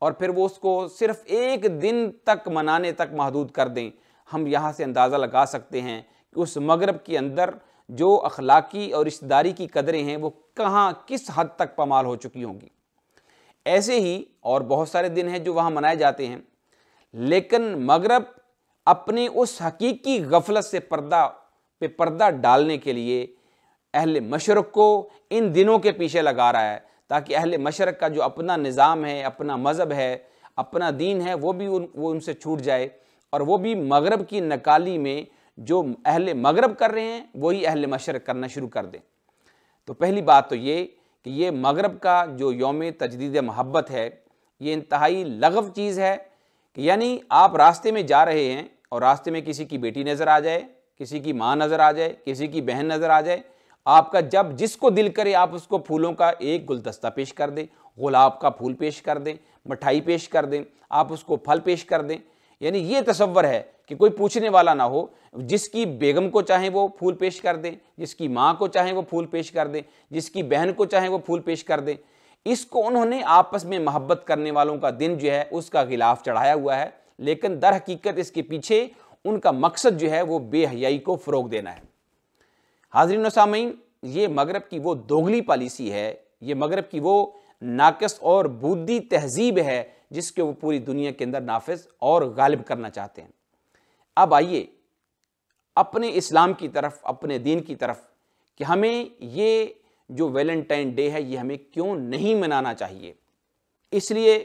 اور پھر وہ اس کو صرف ایک دن تک منانے تک محدود کر دیں، ہم یہاں سے اندازہ لگا سکتے ہیں کہ اس مغرب کے اندر جو اخلاقی اور رشتہ داری کی قدریں ہیں وہ کہاں کس حد تک پامال ہو چکی ہوں گی۔ ایسے ہی اور بہت سارے دن ہیں جو وہاں منائے جاتے ہیں، لیکن مغرب اپنے اس حقیقی غفلت سے پردہ ڈالنے کے لیے اہل مشرق کو ان دنوں کے پیچھے لگا رہا ہے، تاکہ اہل مشرق کا جو اپنا نظام ہے، اپنا مذہب ہے، اپنا دین ہے، وہ بھی ان سے چھوٹ جائے، اور وہ بھی مغرب کی نکالی میں جو اہل مغرب کر رہے ہیں وہی اہل مشرق کرنا شروع کر دیں۔ تو پہلی بات تو یہ کہ یہ مغرب کا جو یوم تجدید محبت ہے، یہ انتہائی لغو چیز ہے، کہ یعنی آپ راستے میں جا رہے ہیں اور راستے میں کسی کی بیٹی نظر آ جائے، کسی کی ماں نظر آ جائے، کسی کی بہن نظر آ جائے، آپ کا جب جس کو دل کرے آپ اس کو پھولوں کا ایک گلدستہ پیش کر دیں، گلاب کا پھول پیش کر دیں، مٹھائی پیش کر دیں، آپ اس کو پھل پیش کر دیں۔ یعنی یہ تصور ہے کہ کوئی پوچھنے والا نہ ہو، جس کی بیگم کو چاہیں وہ پھول پیش کر دیں، جس کی ماں کو چاہیں وہ پھول پیش کر دیں، جس کی بہن کو چاہیں وہ پھول پیش کر دیں۔ اس کو انہوں نے آپس میں محبت کرنے والوں کا دن جو ہے اس کا غلاف چڑھایا ہوا ہے، لیکن در حقیقت اس کے پیچھے ان کا مقصد جو ہے وہ بے حیائی کو فروغ دینا ہے۔ حاضرین و سامعین، یہ مغرب کی وہ دوغلی پالیسی ہے، یہ مغرب کی وہ ناقص اور بودی تہذیب ہے جس کے وہ پوری دنیا کے اندر نافذ اور غالب کرنا چاہتے ہیں۔ اب آئیے اپنے اسلام کی طرف، اپنے دین کی طرف، کہ ہمیں یہ جو ویلنٹائن ڈے ہے یہ ہمیں کیوں نہیں منانا چاہیے۔ اس لیے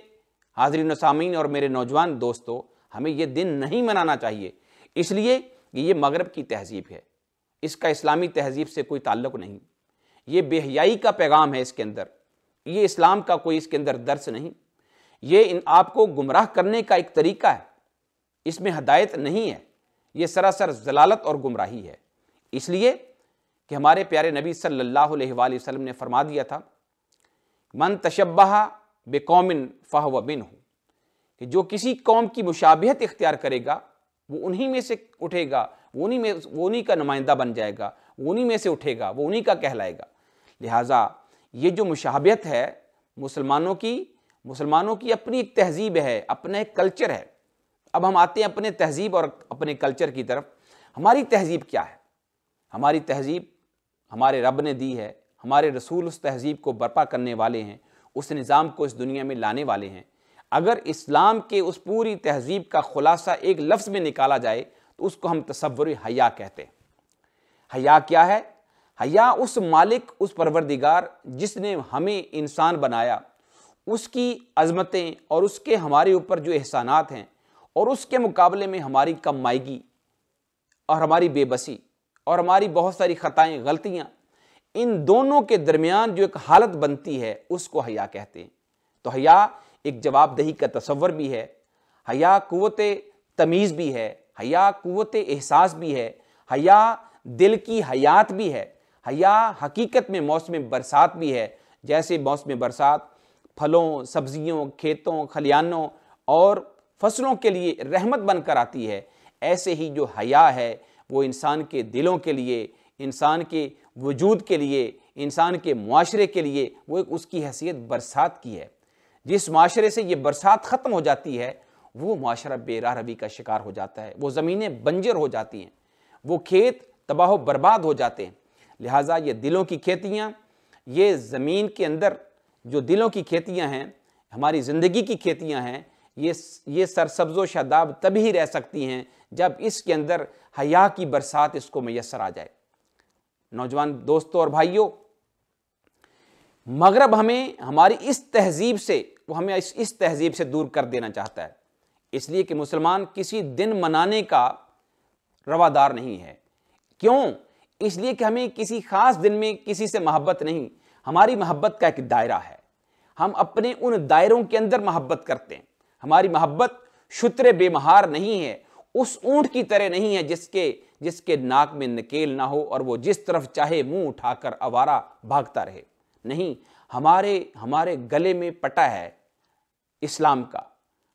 حاضرین و سامعین اور میرے نوجوان دوستو، ہمیں یہ دن نہیں منانا چاہیے، اس لیے کہ یہ مغرب کی تہذیب ہے، اس کا اسلامی تہذیب سے کوئی تعلق نہیں، یہ بے حیائی کا پیغام ہے اس کے اندر، یہ اسلام کا کوئی اس کے اندر درس نہیں، یہ آپ کو گمراہ کرنے کا ایک طریقہ ہے، اس میں ہدایت نہیں ہے، یہ سراسر ضلالت اور گمراہی ہے۔ اس لیے کہ ہمارے پیارے نبی صلی اللہ علیہ وآلہ وسلم نے فرما دیا تھا، من تشبہ بقوم فہو منہ، کہ جو کسی قوم کی مشابہت اختیار کرے گا وہ انہی میں سے اٹھے گا، وہ انہی کا نمائندہ بن جائے گا، وہ انہی میں سے اٹھے گا، وہ انہی کا کہلائے گا۔ لہٰذا یہ جو مشابہت ہے مسلمانوں کی اپنی ایک تہذیب ہے، اپنا ایک کلچر ہے۔ اب ہم آتے ہیں اپنے تہذیب اور اپنے کلچر کی طرف۔ ہماری تہذیب کیا ہے؟ ہماری تہذیب ہمارے رب نے دی ہے، ہمارے رسول اس تہذیب کو برپا کرنے والے ہیں، اس نظام کو اس دنیا میں لانے والے ہیں۔ اگر اسلام کے اس پوری تہذیب کا خلاصہ ایک لفظ میں نکالا جائے تو اس کو ہم تصور حیا کہتے ہیں۔ حیا کیا ہے؟ حیا اس مالک، اس پروردگار جس نے ہمیں انسان بنایا، اس کی عظمتیں اور اس کے ہمارے اوپر جو احسانات ہیں، اور اس کے مقابلے میں ہماری کم مائگی اور ہماری بے بسی اور ہماری بہت ساری خطائیں، غلطیاں، ان دونوں کے درمیان جو ایک حالت بنتی ہے اس کو حیا کہتے ہیں۔ تو حیا ایک جواب دہی کا تصور بھی ہے، حیا قوت تمیز بھی ہے، حیا قوت احساس بھی ہے، حیا دل کی حیات بھی ہے، حیا حقیقت میں موسم برسات بھی ہے۔ جیسے موسم برسات پھلوں، سبزیوں، کھیتوں، کھلیانوں اور فصلوں کے لیے رحمت بن کر آتی ہے، ایسے ہی جو حیا ہے وہ انسان کے دلوں کے لیے، انسان کے وجود کے لیے، انسان کے معاشرے کے لیے وہ ایک اس کی حیثیت برسات کی ہے۔ جس معاشرے سے یہ برسات ختم ہو جاتی ہے وہ معاشرہ بے راہ روی کا شکار ہو جاتا ہے، وہ زمینیں بنجر ہو جاتی ہیں، وہ کھیت تباہ و برباد ہو جاتے ہیں۔ لہٰذا یہ دلوں کی کھیتیاں، یہ زمین کے اندر جو دلوں کی کھیتیاں ہیں، ہماری زندگی کی کھیتیاں ہیں، یہ سرسبز و شاداب تبھی رہ سکتی ہیں جب اس کے اندر حیا کی برسات اس کو میسر آ جائے۔ نوجوان دوستوں اور بھائیوں، مغرب ہمیں ہماری اس تہذیب سے، وہ ہمیں اس تہذیب سے دور کر دینا چاہتا ہے، اس لیے کہ مسلمان کسی دن منانے کا روادار نہیں ہے۔ کیوں؟ اس لیے کہ ہمیں کسی خاص دن میں کسی سے محبت نہیں، ہماری محبت کا ایک دائرہ ہے، ہم اپنے ان دائروں کے اندر محبت کرتے ہیں۔ ہماری محبت شتر بے مہار نہیں ہے، اس اونٹ کی طرح نہیں ہے جس کے ناک میں نکیل نہ ہو اور وہ جس طرف چاہے منہ اٹھا کر آوارہ بھاگتا رہے۔ نہیں، ہمارے گلے میں پٹا ہے اسلام کا،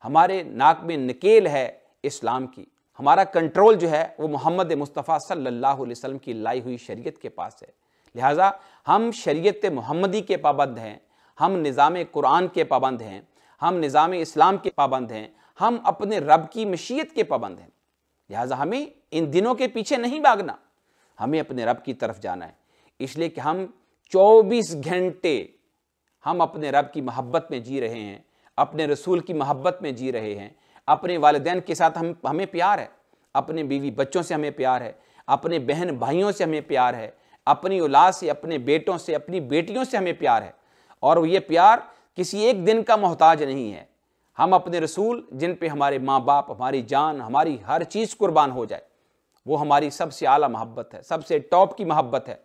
ہمارے ناک میں نکیل ہے اسلام کی، ہمارا کنٹرول جو ہے وہ محمد مصطفیٰ صلی اللہ علیہ وسلم کی لائی ہوئی شریعت کے پاس ہے۔ لہٰذا ہم شریعت محمدی کے پابند ہیں، ہم نظام قرآن کے پابند ہیں، ہم نظام اسلام کے پابند ہیں، ہم اپنے رب کی مشیت کے پابند ہیں، لہٰذا ہمیں ان دنوں کے پیچھے نہیں بھاگنا، ہمیں اپنے رب کی طرف جانا ہے۔ اس لیے کہ ہم 24 گھنٹے ہم اپنے رب کی محبت میں جی رہے ہیں، اپنے رسول کی محبت میں جی رہے ہیں، اپنے والدین کے ساتھ ہمیں پیار ہے، اپنے بیوی بچوں سے ہمیں پیار ہے، اپنے بہن بھائیوں سے ہمیں پیار ہے، اپنی اولاد سے، اپنے بیٹوں سے، اپنی بیٹیوں سے ہمیں پیار ہے، اور یہ پیار کسی ایک دن کا محتاج نہیں ہے۔ ہم اپنے رسول جن پہ ہمارے ماں باپ، ہماری جان، ہماری ہر چیز قربان ہو جائے، وہ ہماری سب سے اعلیٰ محبت ہے، سب سے ٹاپ کی محبت ہے،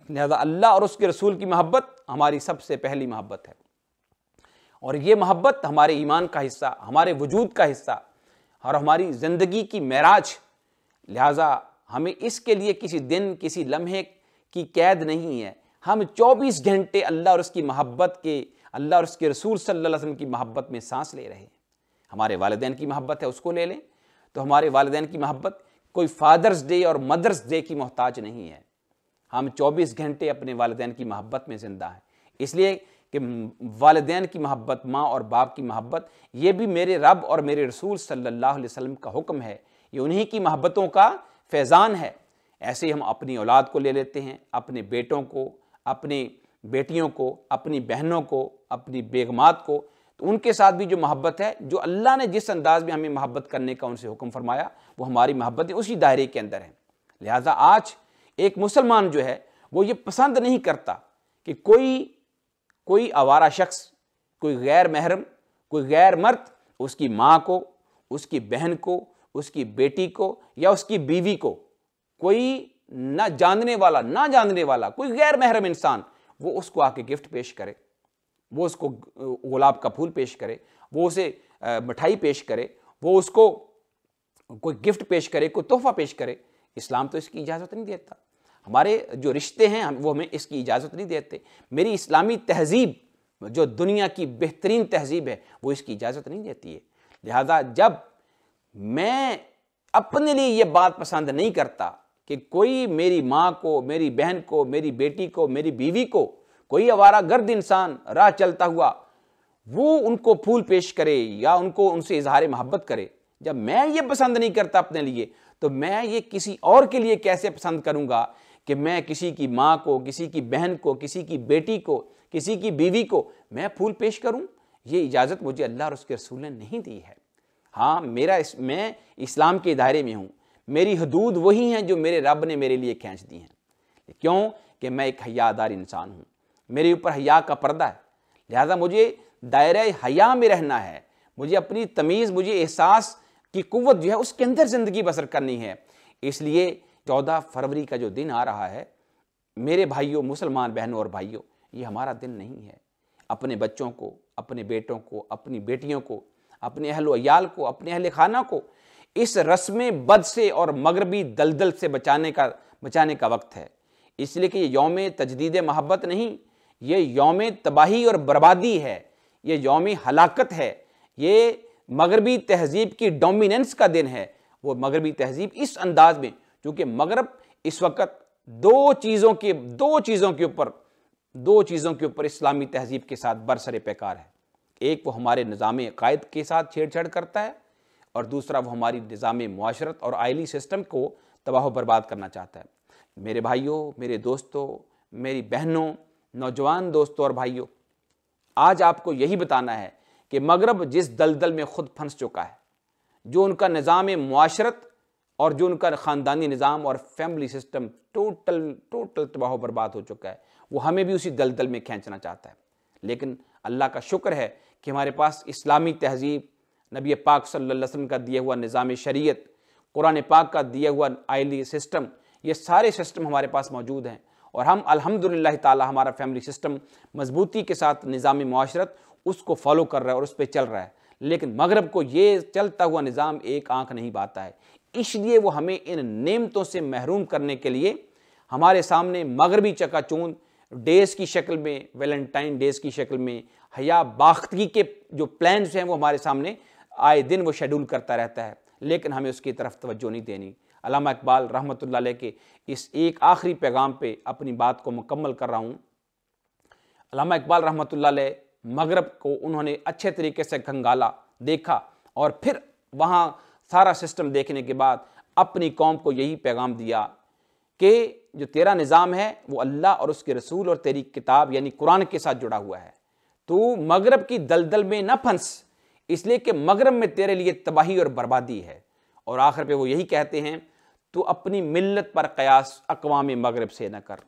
لہذا اللہ اور اس کے رسول کی محبت ہماری سب سے پہلی محبت ہے، اور یہ محبت ہمارے ایمان کا حصہ، ہمارے وجود کا حصہ اور ہماری زندگی کی معراج، لہذا ہمیں اس کے لیے کسی دن، کسی لمحے کی قید نہیں ہے۔ ہم 24 گھنٹے اللہ اور اس کی محبت کے، اللہ اور اس کے رسول صلی اللہ علیہ وسلم کی محبت میں سانس لے رہے ہیں۔ ہمارے والدین کی محبت ہے، اس کو لے لیں، تو ہمارے والدین کی محبت کوئی فادرز ڈے اور مدرز ڈے کی محتاج نہیں ہے، ہم 24 گھنٹے اپنے والدین کی محبت میں زندہ ہیں۔ اس لیے کہ والدین کی محبت، ماں اور باپ کی محبت، یہ بھی میرے رب اور میرے رسول صلی اللہ علیہ وسلم کا حکم ہے، یہ انہی کی محبتوں کا فیضان ہے۔ ایسے ہی ہم اپنی اولاد کو لے لیتے ہیں، اپنے بیٹوں کو، اپنی بیٹیوں کو، اپنی بہنوں کو، اپنی بیگمات کو، تو ان کے ساتھ بھی جو محبت ہے، جو اللہ نے جس انداز میں ہمیں محبت کرنے کا ان سے حکم فرمایا، وہ ہماری محبت اسی دائرے کے اندر ہے۔ لہٰذا آج ایک مسلمان جو ہے وہ یہ پسند نہیں کرتا کہ کوئی آوارہ شخص، کوئی غیر محرم، کوئی غیر مرد اس کی ماں کو، اس کی بہن کو، اس کی بیٹی کو یا اس کی بیوی کو، کوئی نہ جاننے والا کوئی غیر محرم انسان وہ اس کو آ کے گفٹ پیش کرے، وہ اس کو گلاب کا پھول پیش کرے، وہ اسے مٹھائی پیش کرے، وہ اس کو کوئی گفٹ پیش کرے، کوئی تحفہ پیش کرے، اسلام تو اس کی اجازت نہیں دیتا۔ ہمارے جو رشتے ہیں وہ ہمیں اس کی اجازت نہیں دیتے۔ میری اسلامی تہذیب جو دنیا کی بہترین تہذیب ہے وہ اس کی اجازت نہیں دیتی ہے۔ لہذا جب میں اپنے لیے یہ بات پسند نہیں کرتا کہ کوئی میری ماں کو، میری بہن کو، میری بیٹی کو، میری بیوی کو، کوئی آوارہ گرد انسان راہ چلتا ہوا وہ ان کو پھول پیش کرے یا ان سے اظہار محبت کرے، جب میں یہ پسند نہیں کرتا اپنے لیے، تو میں یہ کسی اور کے لیے کیسے پسند کروں گا کہ میں کسی کی ماں کو، کسی کی بہن کو، کسی کی بیٹی کو، کسی کی بیوی کو میں پھول پیش کروں؟ یہ اجازت مجھے اللہ اور اس کے رسول نے نہیں دی ہے۔ ہاں، میں اسلام کے دائرے میں ہوں، میری حدود وہی ہیں جو میرے رب نے میرے لیے کھینچ دی ہیں، کیوں کہ میں ایک حیادار انسان ہوں، میرے اوپر حیا کا پردہ ہے، لہذا مجھے دائرہ حیا میں رہنا ہے، مجھے اپنی تمیز، مجھے احساس کی قوت جو ہے اس کے اندر زندگی بسر کرنی ہے۔ اس لیے 14 فروری کا جو دن آ رہا ہے، میرے بھائیوں، مسلمان بہنوں اور بھائیوں، یہ ہمارا دن نہیں ہے۔ اپنے بچوں کو، اپنے بیٹوں کو، اپنی بیٹیوں کو، اپنے اہل و عیال کو، اپنے اہل خانہ کو اس رسم بد سے اور مغربی دلدل سے بچانے کا وقت ہے۔ اس لیے کہ یہ یوم تجدید محبت نہیں، یہ یوم تباہی اور بربادی ہے، یہ یوم ہلاکت ہے، یہ مغربی تہذیب کی ڈومیننس کا دن ہے۔ وہ مغربی تہذیب اس انداز میں، کیونکہ مغرب اس وقت دو چیزوں کے اوپر اسلامی تہذیب کے ساتھ برسر پیکار ہے۔ ایک وہ ہمارے نظام قائد کے ساتھ چھیڑ چھاڑ کرتا ہے، اور دوسرا وہ ہماری نظام معاشرت اور آئلی سسٹم کو تباہ و برباد کرنا چاہتا ہے۔ میرے بھائیوں، میرے دوستوں، میری بہنوں، نوجوان دوستوں اور بھائیوں، آج آپ کو یہی بتانا ہے کہ مغرب جس دلدل میں خود پھنس چکا ہے، جو ان کا نظام معاشرت اور جو ان کا خاندانی نظام اور فیملی سسٹم ٹوٹل تباہ و برباد ہو چکا ہے، وہ ہمیں بھی اسی دلدل میں کھینچنا چاہتا ہے۔ لیکن اللہ کا شکر ہے کہ ہمارے پاس اسلامی تہذیب، نبی پاک صلی اللہ علیہ وسلم کا دیا ہوا نظام شریعت، قرآن پاک کا دیا ہوا آئلی سسٹم، یہ سارے سسٹم ہمارے پاس موجود ہیں، اور ہم الحمدللہ تعالی ہمارا فیملی سسٹم مضبوطی کے ساتھ نظام معاشرت اس کو فالو کر رہا ہے اور اس پہ چل رہا ہے۔ لیکن مغرب کو یہ چلتا ہوا نظام ایک آنکھ نہیں باتا ہے، اس لیے وہ ہمیں ان نعمتوں سے محروم کرنے کے لیے ہمارے سامنے مغربی چکا چوند ڈیز کی شکل میں، ویلنٹائن ڈیز کی شکل میں، حیا باختگی کے جو پلانز ہیں وہ ہمارے سامنے آئے دن وہ شیڈول کرتا رہتا ہے، لیکن ہمیں اس کی طرف توجہ نہیں دینی۔ علامہ اقبال رحمۃ اللہ علیہ کے اس ایک آخری پیغام پہ اپنی بات کو مکمل کر رہا ہوں۔ علامہ اقبال رحمۃ اللہ علیہ مغرب کو انہوں نے اچھے طریقے سے کھنگالا، دیکھا، اور پھر وہاں سارا سسٹم دیکھنے کے بعد اپنی قوم کو یہی پیغام دیا کہ جو تیرا نظام ہے وہ اللہ اور اس کے رسول اور تیری کتاب یعنی قرآن کے ساتھ جڑا ہوا ہے، تو مغرب کی دلدل میں نہ پھنس، اس لیے کہ مغرب میں تیرے لیے تباہی اور بربادی ہے۔ اور آخر پہ وہ یہی کہتے ہیں، تو اپنی ملت پر قیاس اقوام مغرب سے نہ کر،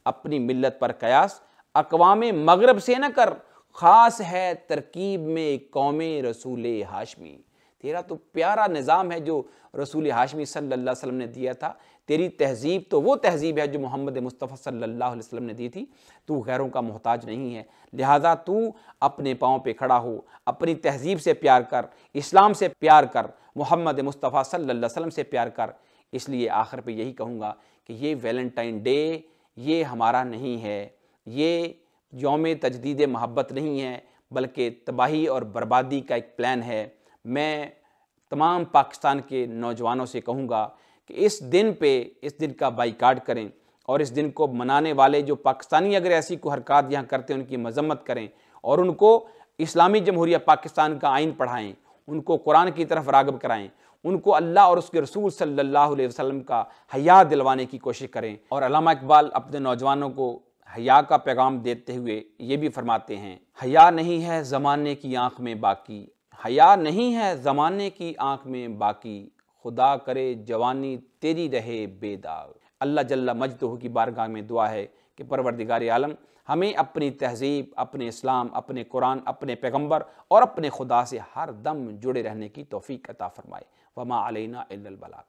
اپنی ملت پر قیاس اقوام مغرب سے نہ کر، خاص ہے ترکیب میں قوم رسول ہاشمی۔ تیرا تو پیارا نظام ہے جو رسول ہاشمی صلی اللہ علیہ وسلم نے دیا تھا، تیری تہذیب تو وہ تہذیب ہے جو محمد مصطفیٰ صلی اللہ علیہ وسلم نے دی تھی، تو غیروں کا محتاج نہیں ہے، لہٰذا تو اپنے پاؤں پہ کھڑا ہو، اپنی تہذیب سے پیار کر، اسلام سے پیار کر، محمد مصطفیٰ صلی اللہ علیہ وسلم سے پیار کر۔ اس لیے آخر پہ یہی کہوں گا کہ یہ ویلنٹائن ڈے یہ ہمارا نہیں ہے، یہ یوم تجدید محبت نہیں ہے، بلکہ تباہی اور بربادی کا ایک پلان ہے۔ میں تمام پاکستان کے نوجوانوں سے کہوں گا کہ اس دن کا بائیکاٹ کریں، اور اس دن کو منانے والے جو پاکستانی اگر ایسی کوئی حرکات یہاں کرتے ہیں ان کی مذمت کریں، اور ان کو اسلامی جمہوریہ پاکستان کا آئین پڑھائیں، ان کو قرآن کی طرف راغب کرائیں، ان کو اللہ اور اس کے رسول صلی اللہ علیہ وسلم کا حیا دلوانے کی کوشش کریں۔ اور علامہ اقبال اپنے نوجوانوں کو حیا کا پیغام دیتے ہوئے یہ بھی فرماتے ہیں، حیا نہیں ہے زمانے کی آنکھ میں باقی، حیا نہیں ہے زمانے کی آنکھ میں باقی، خدا کرے جوانی تیری رہے بے داغ۔ اللہ جل مجدہ کی بارگاہ میں دعا ہے کہ پروردگار عالم ہمیں اپنی تہذیب، اپنے اسلام، اپنے قرآن، اپنے پیغمبر اور اپنے خدا سے ہر دم جڑے رہنے کی توفیق عطا فرمائے۔ وما علینا الا البلاغ۔